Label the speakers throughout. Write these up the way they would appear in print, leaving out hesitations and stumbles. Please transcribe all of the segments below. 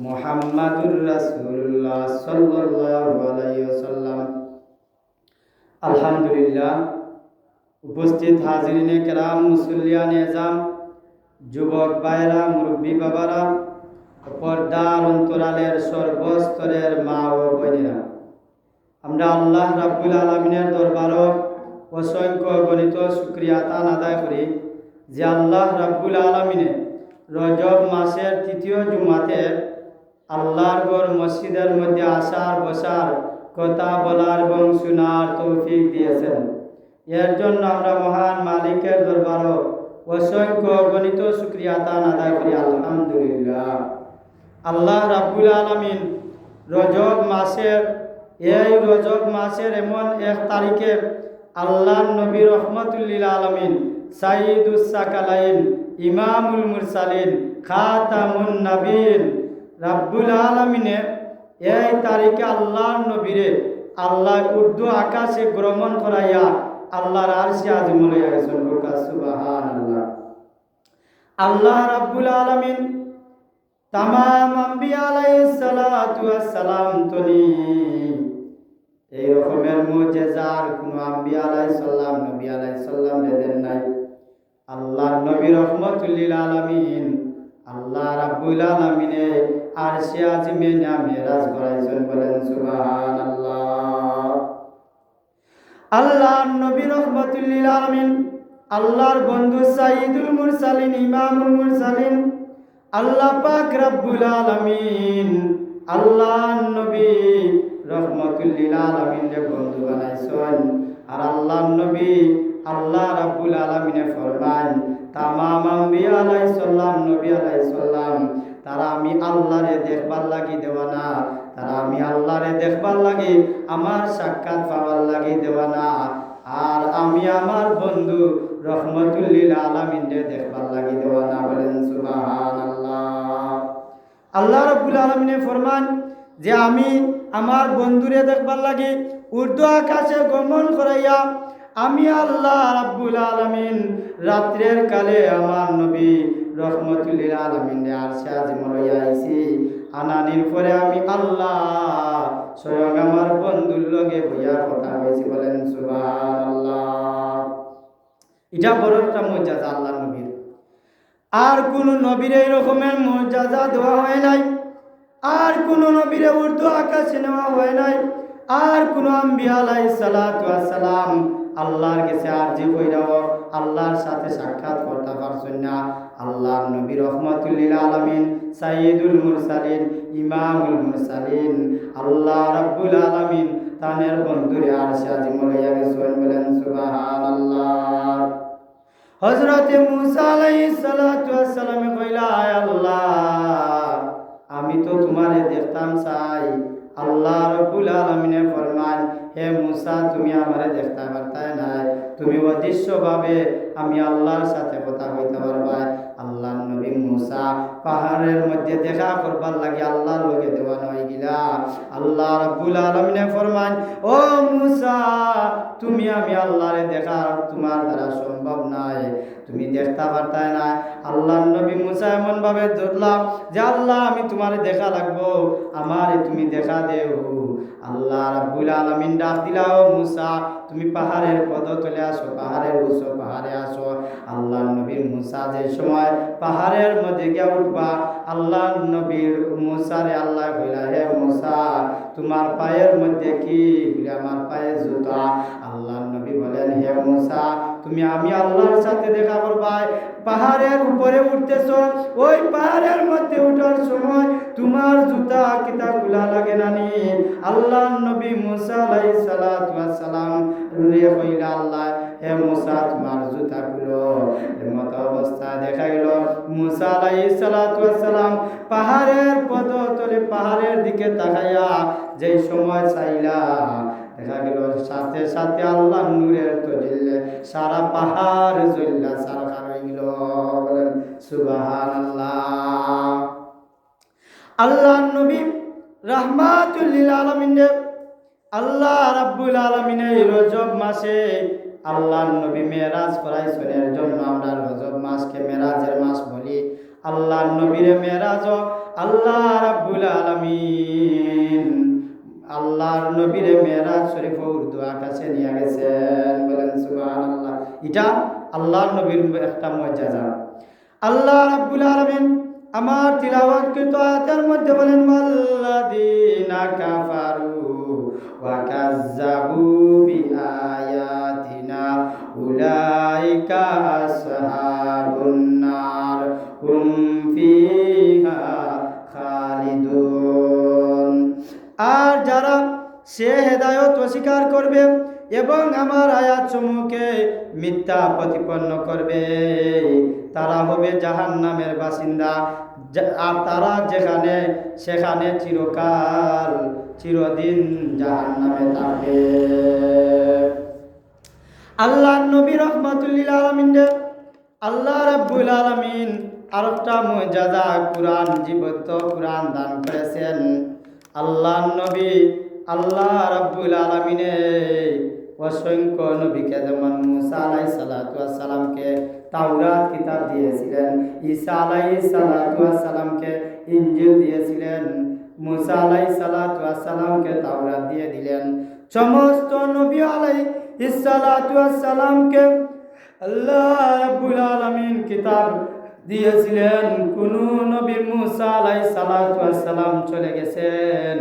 Speaker 1: মুহাম্মাদুর রাসূলুল্লাহ সাল্লাল্লাহু আলাইহি ওয়াসাল্লাম। আলহামদুলিল্লাহ। উপস্থিত হাজিরিনে কেরাম, মুসল্লিয়ানে এজাম, যুবক ভাইরা, মুরব্বী বাবারা, পর্দার অন্তরালের সর্বস্তরের মা ও বোনেরা, আমরা আল্লাহ রাব্বুল আলামিনের দরবারও অসংখ্য গণিত শুকরিয়া তান আদায় করি যে আল্লাহ রাব্বুল আলামিনে রজব মাসের তৃতীয় জুমাতে আল্লাহর ঘর মসজিদের মধ্যে আসার বসার, কথা বলার এবং শোনার তৌফিক দিয়েছেন। এর জন্য আমরা মহান মালিকের দরবারও অসংখ্য গণিত শুকরিয়া তান আদায় করি, আলহামদুলিল্লাহ। আল্লাহ রাব্বুল আলামিন এই রজব মাসের এমন এক তারিখে আল্লাহর নবী রহমাতুল্লিল আলামিন, সাইয়্যিদুস সাকালাইন, ইমামুল মুরসালিন, খাতামুন নবীন, রাব্বুল আলামিনে এই তারিখে আল্লাহর নবীরে আল্লাহ উর্দু আকাশে ভ্রমণ করাইয়া আল্লাহর আরশে আজিম লইয়া গেছেন। সুবহানাল্লাহ। আল্লাহ রাব্বুল আলামিন তামাম আম্বিয়া আলাইহিস সালাতু ওয়াস সালাম তনি এই রকমের মুজিজার কোন আম্বিয়া আলাইহিস সালাম, নবী আলাইহিস সালাম দেন নাই। আল্লাহর নবী রহমাতুল্লিল আলামিন আল্লাহ রাব্বুল আলামিনে আরশে আজিমে নিয়া মেরাজ করাইছেন, বলেন সুবহানাল্লাহ। আল্লাহর নবী রহমাতুল্লিল আলামিন আল্লাহর বন্ধু, সাইয়্যিদুল মুরসালিন, ইমামুল মুরসালিন, আল্লাহ পাক রাব্বুল আলামিন আল্লাহর নবী রহমাতুল্লিল আলামিনের বন্ধু বানাইছেন। আর আল্লাহর নবী আল্লাহ রাব্বুল আলামিনে ফরমান, তামাম আম্বিয়া আলাইহিস সালাম, নবী আলাইহিস সালাম, তারা আমি আল্লাহরে দেখবার লাগি দেওয়ানা, তারা আমি আল্লাহরে দেখবার লাগি, আমার সাক্ষাৎ পাওয়ার লাগি দেওয়ানা। আর আমি আমার বন্ধু রহমাতুল্লিল আলামিনরে দেখবার লাগি দেওয়ানা, বলেন সুবহানাল্লাহ। আল্লাহ রাব্বুল আলামিনে ফরমান যে আমি আমার বন্ধুরে দেখবার লাগি উর্দু আকাশে গমন করাইয়া আমি আল্লাহ রাব্বুল আলামিন রাত্রের কালে আমার নবী রহমাতুল্লিল আলামিনরে আরশে আজিম লইয়া আইছি। আনানির পরে আমি আল্লাহ স্বয়ং আমার বন্ধুর লগে বইয়া কথা হয়েছি, বলেন সুবহানাল্লাহ। এটা বড় একটা মুজিজা আল্লাহর নবীর। আর কোন নবীর এই রকমের মুজিজা দেওয়া হয় নাই, আর কোন নবীরে উর্দু আকাশে নেওয়া হয় নাই, আর কোন আম্বিয়া আলাইহিস সালাতু ওয়াস সালাম আল্লাহর কাছে আরজি কইরাও আল্লাহর সাথে সাক্ষাৎ করতে পারছেন না। আল্লাহর নবী রহমাতুল্লিল আলামিন, সাইয়্যিদুল মুরসালিন, ইমামুল মুরসালিন, আল্লাহ রাব্বুল আলামিন তানের বন্ধুরে আরশে আজিম লইয়া গেছেন, বলেন সুবহানাল্লাহ। হযরতে মুসা আলাইহিস সালাতু ওয়াস সালাম কইলা, আয় আল্লাহ, আমি তো তোমারে দেখতাম চাই। আল্লাহ রাব্বুল আলামিনে ফরমান, হে মুসা, তুমি আমারে দেখতে পারতাই নাই, তুমি অদৃশ্যভাবে আমি আল্লাহর সাথে কথা কইতে পারবা। আল্লাহর নবী মুসা পাহাড়ের মধ্যে দেখা করবার লাগি আল্লাহর লগে দেওয়ানো হয়ে গিলা। আল্লাহ রাব্বুল আলামিনে ফরমান, ও মুসা, তুমি আমি আল্লাহরে দেখা তোমার দ্বারা সম্ভব নাই, তুমি দেখতে পারতাই না। আল্লাহর নবী মুসা এমন ভাবে ধরলাম যে আল্লাহ, আমি তোমারে দেখা লাগবো, আমারে তুমি দেখা দেও। আল্লাহ রাব্বুল আলামিন ডাক দিলা, ও মুসা, তুমি পাহাড়ের পদতলে আসো, পাহাড়ের উঁচু পাহাড়ে আসো। আল্লাহর নবী মুসা যে সময় পাহাড়ের মধ্যে গিয়া উঠবা, আল্লাহর নবীর মুসারে আল্লাহ কইলা, হে মুসা, তোমার পায়ের মধ্যে কি? বলে, আমার পায়ে জুতা। আল্লাহর নবী বলেন, হে মুসা, তুমি আমি আল্লাহর সাথে দেখা করবা, পাহাড়ের উপরে উঠতেছ, ওই পাহাড়ের মধ্যে উঠার সময় তোমার জুতা কিতা খোলা লাগে নানি? আল্লাহর নবী মুসা আলাইহিস সালাতু ওয়াস সালাম রে কইলা, আল্লাহ, হে মুসা, তোমার জুতা খুলো। এমত অবস্থা দেখা গেল মুসা আলাইহিস সালাতু ওয়াস সালাম পাহাড়ের পদতলে পাহাড়ের দিকে তাকাইয়া যেই সময় চাইলা, দেখা গেল সাথে সাথে আল্লাহর নূরের তজিলে সারা পাহাড় জ্বললা সারখার হয়ে গেল, বলেন সুবহানাল্লাহ। আল্লাহর নবী রাহমাতুল্লিল আলামিন আল্লাহ রাব্বুল আলামিন এই রজব মাসে আল্লাহর নবী মেরাজ করাইছেন। এর জন্য আমরা রজব মাসকে মেরাজের মাস বলি। আল্লাহর নবীর মেরাজ আল্লাহ রাব্বুল আলামিন আল্লাহর নবীরে মেরাজ শরীফ উর্দু আকাশে নিয়ে গেছেন। বলেন সুবহানাল্লাহ। এটা আল্লাহর নবীর একটা মুজিজা। আল্লাহ রাব্বুল আলামিন আমার তিলাওয়াতকৃত আয়াতের মধ্যে বলেন ওয়াল্লাযীনা কাফারু ওয়া কাযযাবু বিআয়াতিনা উলাইকা আসহাবুন নার হুম ফিহা খালিদুন। আর যারা সে হেদায়ত অস্বীকার করবে এবং আমার আয়াতসমূহকে মিথ্যা প্রতিপন্ন করবে তারা হবে জাহান্নামের বাসিন্দা। আর তারা যেখানে সেখানে চিরকাল চিরদিন জাহান্নামে থাকবে। আল্লাহ নবী রাহমাতুল লিল আলামিন আল্লাহ রাব্বুল আলামিন আরেকটা মুজিজা কুরআন জীবন্ত কুরআন দান করেছেন। আল্লাহ নবী আল্লাহ রাব্বুল আলামিনে অসংখ্য নবীকে যেমন মুসা আলাইহিস সালাতু ওয়াস সালামকে তাওরাত কিতাব দিয়েছিলেন, ঈসা আলাইহিস সালাতু ওয়াস সালামকে ইনজিল দিয়েছিলেন, মুসা আলাইহিস সালাতু ওয়াস সালামকে তাওরাত দিয়ে দিলেন। সমস্ত নবী আলাইহিস সালাতু ওয়াস সালামকে আল্লাহ রাব্বুল আলামিন কিতাব দিয়েছিলেন। কোন নবী মুসা আলাইহিস সালাতু ওয়াস সালাম চলে গেছেন,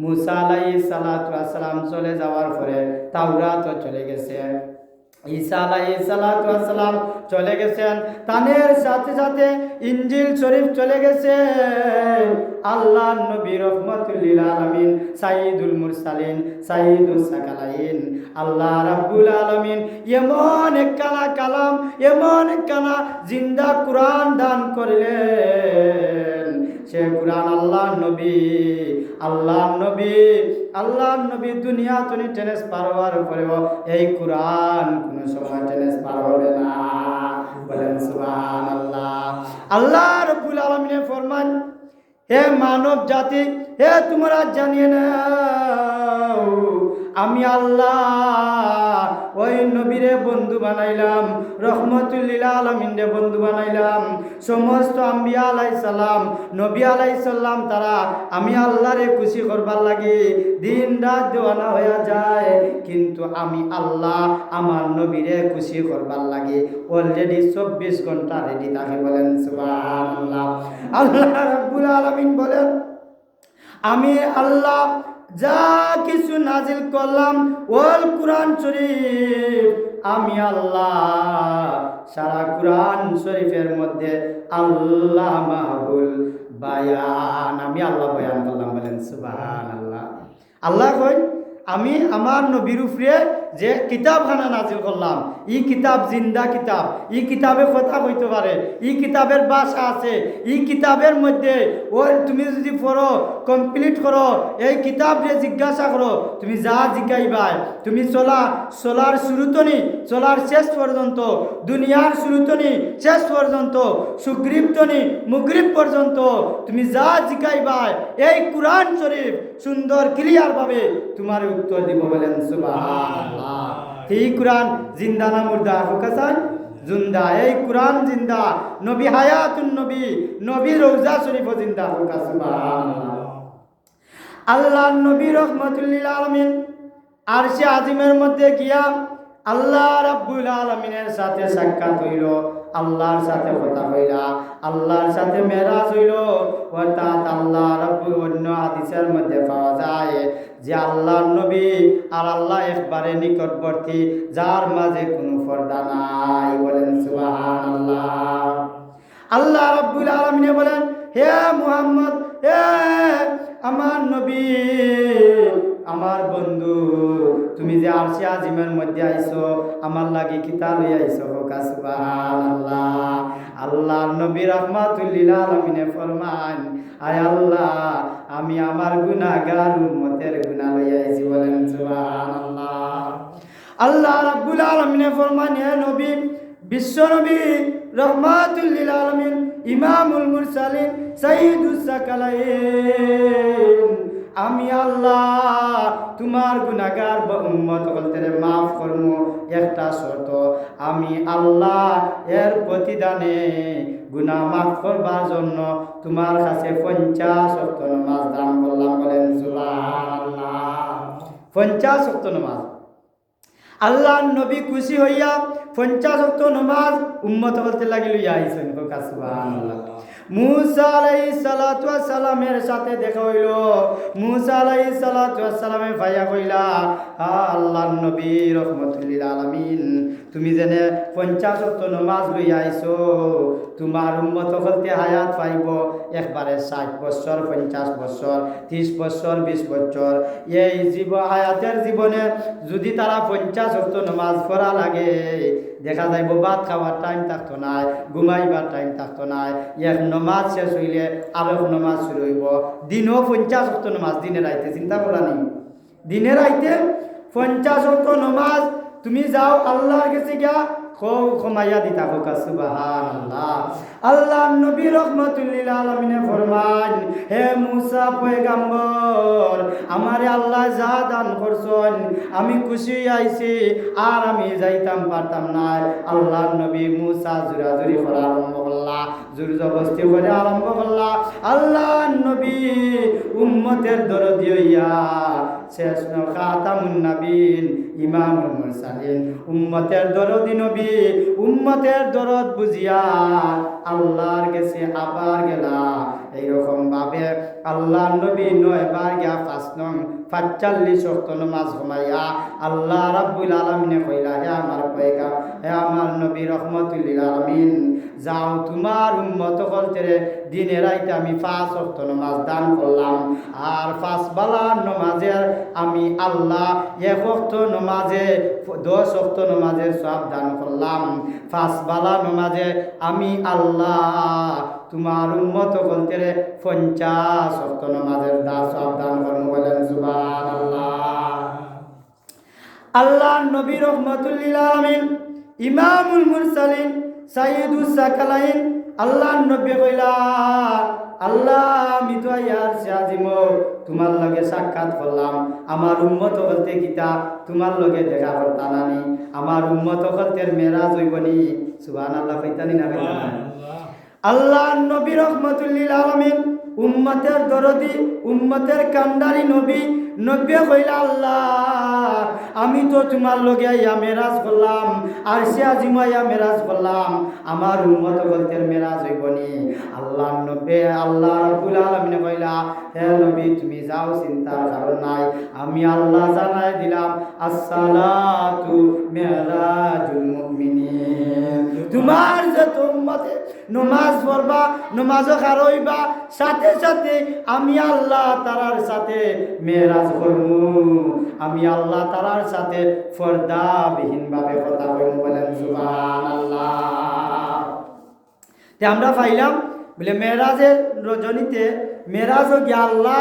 Speaker 1: মুসা আলাইহিস সালাতু ওয়াস সালাম চলে যাওয়ার পরে তাওরাতও চলে গেছে, ঈসা আলাইহিস সালাতু ওয়াস সালাম চলে গেছেন, তানের সাথে সাথে ইনজিল শরীফ চলে গেছে। আল্লাহ নবী রাহমাতুল লিল আলামিন সাইয়্যিদুল মুরসালিন সাইয়্যিদুস সাকালাইন আল্লাহ রাব্বুল আলামিন এমন একখানা কালাম, এমন একখানা জিন্দা কুরআন দান করলেন। সে কুরআন আল্লাহ নবী দুনিয়া তনি টেনেস পার হওয়ার পরেও এই কুরআন কোন সময় টেনেস পার হবে না। বলেন সুবহানাল্লাহ। আল্লাহ রাব্বুল আলামিন ফরমান, হে মানব জাতি, হে তোমরা জানিয়ে নাও আমি আল্লাহ ওই নবীরে বন্ধু বানাইলাম, রহমতুল লিল আলামিন রে বন্ধু বানাইলাম। সমস্ত আম্বিয়া আলাইহিস সালাম, নবী আলাইহিস সালাম তারা আমি আল্লাহরে খুশি করবার লাগি দিন রাত দেওয়ানা হয়ে যায়, কিন্তু আমি আল্লাহ আমার নবীরে খুশি করবার লাগি অলরেডি 24 ঘন্টা রেডি থাকে। বলেন সুবহানাল্লাহ। আল্লাহ রাব্বুল আলামিন বলেন, আমি আল্লাহ যা কিছু নাজিল করলাম ওল কুরআন শরীফ, আমি আল্লাহ সারা কুরআন শরীফের মধ্যে আল্লাহ মাহুল বায়ান, আমি আল্লাহ বয়ান করলাম। বলেন সুবহানাল্লাহ। আল্লাহ কই আমি আমার নবীর উপরে যে কিতাবখানা নাজিল করলাম, এই কিতাব জিন্দা কিতাব, এই কিতাবে কথা কইতে পারে, এই কিতাবের ভাষা আছে, এই কিতাবের মধ্যে ওই তুমি যদি পড়ো কমপ্লিট করো, এই কিতাবরে জিজ্ঞাসা করো, তুমি যা জিজ্ঞাইবাই, তুমি চলার শুরুতনি চলার শেষ পর্যন্ত, দুনিয়ার শুরুতনি শেষ পর্যন্ত, সুগ্রীবতনি মুগ্রীব পর্যন্ত তুমি যা জিজ্ঞাইবাই এই কুরআন শরীফ সুন্দর ক্লিয়ার ভাবে তোমার উত্তর দিব। বলেন সুবহানাল্লাহ। এই কুরআন জিন্দা না মুর্দা? হুকাসান জিন্দা। এই কুরআন জিন্দা, নবী হায়াতুন নবী, নবী রওজা শরীফ জিন্দা। হুকা সুবহানাল্লাহ। আল্লাহ নবী রাহমাতুল লিল আলামিন আরশে আজিমের মধ্যে গিয়া আল্লাহ রাব্বুল আলামিনের সাথে সাক্ষাৎ হইল, আল্লাহর সাথে কথা হইলা, আল্লাহর সাথে মেরাজ হইল। অর্থাৎ আল্লাহ রাব্বুল অন্য হাদিসের মধ্যে পাওয়া যায় যে আল্লাহর নবী আর আল্লাহ একবারে নিকটবর্তী, যার মাঝে কোনো পর্দা নাই। বলেন সুবহানাল্লাহ। আল্লাহ রাব্বুল আলামিন বলেন, হে মুহাম্মদ, হে আমার নবী, আমার বন্ধু, তুমি যে আরশে আজিমের মধ্যে আইছো আমার লাগি কিতা লই আইছো? হোকা সুবহানাল্লাহ। আল্লাহর নবী রাহমাতুল লিল আলামিন ফরমান, আয় আল্লাহ আমি আমার গুনাহগার উম্মতের গুনাহ লই আইছি। বলেন সুবহানাল্লাহ। আল্লাহ রাব্বুল আলামিন ফরমান, হে নবী, বিশ্ব নবী রহমাতুল লিল আলামিন, ইমামুল মুরসালিন, সাইয়্যিদুস সাকালাইন, আমি আল্লাহ তোমার গুনাহগার উম্মত বলতে মাফ করবো একটা শর্ত, আমি আল্লাহ এর প্রতিদানে গুনাহ মাফ করবার জন্য তোমার কাছে 50 ওয়াক্ত নামাজ দান করলাম। বলেন সুবহানাল্লাহ। 50 ওয়াক্ত নামাজ। আল্লাহ নবী খুশি হইয়া 50 ওয়াক্ত নামাজ উম্মত বলতে লাগিল আইছেন। সুবহানাল্লাহ। মুসা আলাইহিস সালাতু ওয়াস সালামের সাথে দেখা হইল। মুসা আলাইহিস সালাতু ওয়াস সালামে ভাইয়া কইলা, আল্লাহর নবী রহমাতুল্লিল আলামিন, তুমি জেনে 50 ওয়াক্ত নামাজ লইয়া আইছো, তোমার উম্মত হতে হায়াত পাইব একবারে 60 বছর, 50 বছর, 30 বছর, 20 বছর। এই হায়াতের জীবনে যদি তারা 50 ওয়াক্ত নামাজ পড়া লাগে, দেখা যাইব ভাত খাওয়ার টাইম থাকতো না, ঘুমাইবার টাইম থাকতো না। এক নমাজ শেষ হইলে আরেক নমাজ শুরু হইব। দিনও 50 ওয়াক্ত নামাজ, দিনে রাইতে। চিন্তা করা নেই, দিনে রাইতে 50 ওয়াক্ত নামাজ তুমি যাও আল্লাহর কাছে গিয়া ক্ষমাইয়া দিতা। হোক সুবহানাল্লাহ। আল্লাহ নবী রহমাতুল্লিল আলামিনে ফরমান, হে মুসা পয়গম্বর, আমারে আল্লাহ যা দান করছেন আমি খুশি আইছি, আর আমি যাইতাম পারতাম না। আল্লাহ নবী মুসা জোরাজুরি করা আরম্ভ করলা, জোর জবরদস্তি করে আরম্ভ করলা। আল্লাহ নবী উম্মতের দরদি হইয়া শেষ খাতামুন নবীন, ইমামুল মুরসালিন, উম্মতের দরদি নবী, উম্মতের দরদ বুঝিয়া আল্লাহর কাছে আবার গেলা। এইরকম ভাবে আল্লাহ নবী 9 বার গিয়া 5 নং 45 ওয়াক্ত নামাজ ঘুমাইয়া আল্লাহ রাব্বুল আলামিনে কইলা, হে আমার পয়গম্বর, হে আমার নবী রহমাতুল্লিল আলামিন, যাও তোমার উম্মত হলতেরে দিনে রাইতে আমি 5 ওয়াক্ত নামাজ দান করলাম, আর 5 বেলা নামাজের আমি আল্লাহ 1 ওয়াক্ত নামাজে 10 ওয়াক্ত নামাজের সওয়াব দান করলাম। 5 বেলা নামাজে আমি আল্লাহ তোমার উম্মত হলতেরে 50 ওয়াক্ত নামাজের সওয়াব দান করব। বলেন সুবহানাল্লাহ। আল্লাহ নবী রহমাতুল্লিল আলামিন, ইমামুল মুরসালিন, সাইয়্যিদুস সাকালাইন, আল্লাহ নবী কইলা, আল্লাহ আমি তো ইয়ার সাজিম তোমার লগে সাক্ষাৎ করলাম, আমার উম্মত বলতে কিতা তোমার লগে দেখা করতা নানি, আমার উম্মত হলতের মেরাজ হইবনি। সুবহানাল্লাহ। কইতানি না কইতানি? আল্লাহ নবী রহমাতুল্লিল আলামিন উম্মতের দরদি, উম্মতের কান্ডারি নবী, নবী কইলা, আল্লাহ আমি তো তোমার লগে ইয়া মেরাজ করলাম, আর সিয়াজিমাইয়া মেরাজ করলাম, আমার উম্মত বলতে মেরাজ হইবনি। আল্লাহ নবী, আল্লাহ রাব্বুল আলামিন কইলা, হে নবী তুমি যাও, চিন্তার কারণ নাই, আমি আল্লাহ জানাই দিলাম, আসসালাতু মিরাজুল মুমিনিন। তোমার যে উম্মতে নামাজ পড়বা, নামাজও খারইবা, সাথে সাথে আমি আল্লাহ তারার সাথে মেরাজ করব, আমি আল্লাহ তারার সাথে পর্দাবিহীন ভাবে কথা বলবো। বলেন সুবহানাল্লাহ। তে আমরা পাইলাম বলে মেরাজের রজনীতে মেরাজও গিয়া আল্লাহ